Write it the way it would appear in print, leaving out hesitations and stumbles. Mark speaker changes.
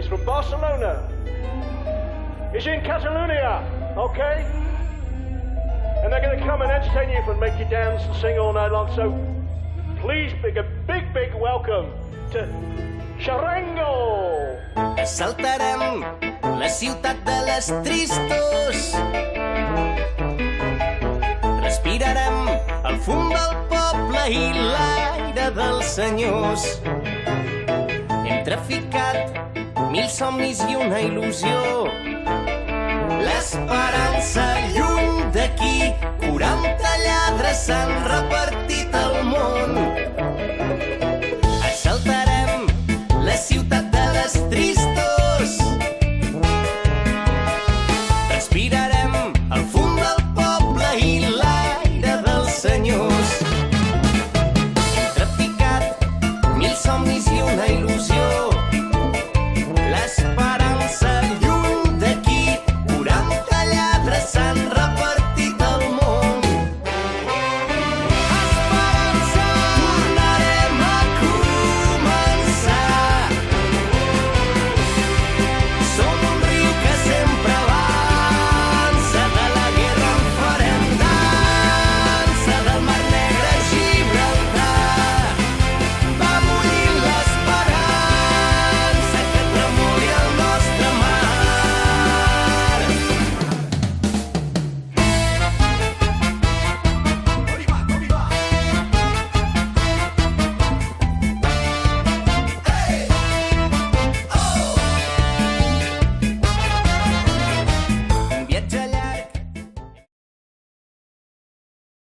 Speaker 1: from Barcelona. He's in Catalonia, okay? And they're going to come and entertain you and make you dance and sing all night long. So please, a big welcome to Charango.
Speaker 2: Assaltarem la ciutat de les tristos. Respirarem el fum del poble i l'aire dels senyors. Hem traficat 1000 somnis i una il·lusió. L'esperança lluny d'aquí, 40 lladres s'han repetit.